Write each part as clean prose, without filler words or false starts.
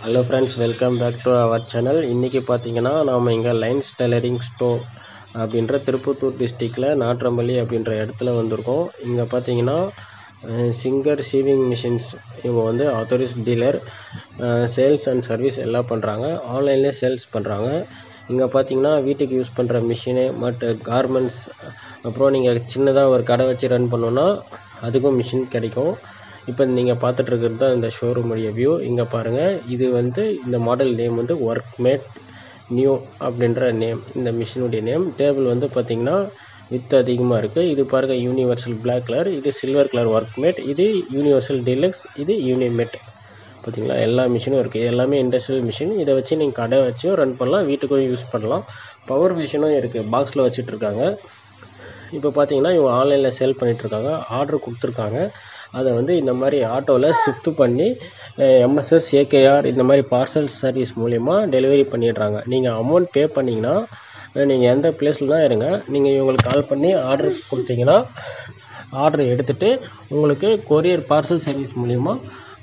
Hello friends, welcome back to our channel. இன்னைக்கு பாத்தீங்கன்னா நாம இங்க லைன்ஸ் டெய்லரிங் ஸ்டோர் அப்படின்ற திருப்பத்தூர் டிஸ்ட்ரிக்ட்ல நாட்றம்பள்ளி அப்படின்ற இடத்துல வந்திருக்கோம். இங்க பாத்தீங்கன்னா சிங்கர் சீவிங் மிஷின்ஸ் இவங்க வந்து authorised dealer, sales and service எல்லாம் பண்றாங்க. ஆன்லைன்ல சேல்ஸ் பண்றாங்க. இங்க பாத்தீங்கன்னா வீட்டுக்கு யூஸ் பண்ற மிஷின் மற்ற கார்மெண்ட்ஸ், அப்புறம் நீங்க சின்னதா ஒரு கடை வச்சு ரன் பண்ணனும்னா அதுக்கும் மிஷின் கிடைக்கும். இப்போ நீங்க பார்த்துட்டு இருக்கிறது தான் இந்த ஷோரூம் உடைய வியூ. இங்க பாருங்க, இது வந்து இந்த மாடல் நேம் வந்து ஒர்க்மேட் நியூ அப்படின்ற நேம். இந்த மிஷினுடைய நேம். டேபிள் வந்து பாத்தீங்கன்னா வித் அதிகமா இருக்கு. இது பாருங்க யூனிவர்சல் பிளாக் கலர், இது சில்வர் கலர் ஒர்க்மேட், இது யூனிவர்சல் டீலக்ஸ், இது யூனிமேட். பாத்தீங்களா, எல்லா மிஷினும் இருக்கு. இது எல்லாமே இண்டஸ்ட்ரியல் மிஷின். இதை வச்சு நீங்க கடை வச்சு ரன் பண்ணலாம், வீட்டுக்கும் யூஸ் பண்ணலாம். பவர் மிஷினும் இருக்கு, பாக்ஸ்ல வச்சுட்டு இருக்காங்க. இப்போ பார்த்தீங்கன்னா இவங்க ஆன்லைனில் சேல் பண்ணிகிட்ருக்காங்க. ஆர்டர் கொடுத்துருக்காங்க. அதை வந்து இந்த மாதிரி ஆட்டோவில் ஷிஃப்ட் பண்ணி எம்எஸ்எஸ், ஏகேஆர் இந்த மாதிரி பார்சல் சர்வீஸ் மூலிமா டெலிவரி பண்ணிடுறாங்க. நீங்கள் அமௌண்ட் பே பண்ணிங்கன்னா நீங்கள் எந்த பிளேஸில் தான் இருங்க, நீங்கள் இவங்களுக்கு கால் பண்ணி ஆர்டர் கொடுத்தீங்கன்னா ஆர்டர் எடுத்துகிட்டு உங்களுக்கு கொரியர் பார்சல் சர்வீஸ் மூலிமா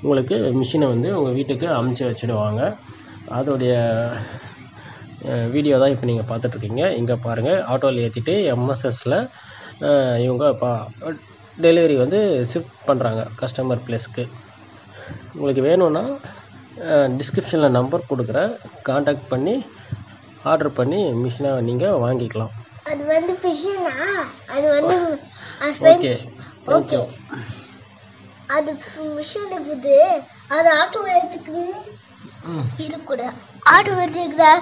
உங்களுக்கு மிஷினை வந்து உங்கள் வீட்டுக்கு அமுச்சு வச்சுடுவாங்க. அதோடைய வீடியோ தான் இப்போ நீங்கள் பார்த்துட்ருக்கீங்க. இங்கே பாருங்கள், ஆட்டோவில் ஏற்றிட்டு எம்எஸ்எஸில் இவங்க டெலிவரி வந்து ஷிஃப்ட் பண்ணுறாங்க கஸ்டமர் பிளேஸ்க்கு. உங்களுக்கு வேணும்னா டிஸ்கிரிப்ஷனில் நம்பர் கொடுக்குறேன், காண்டாக்ட் பண்ணி ஆர்டர் பண்ணி மிஷினை நீங்கள் வாங்கிக்கலாம். அது வந்து மிஷினா, அது வந்து ஓகே ஓகே. அது மிஷின் இருக்குது, அது ஆட்டோ எடுத்துக்குது. இருக்கக்கூடாது, ஆட்டோ எடுத்துக்குதா.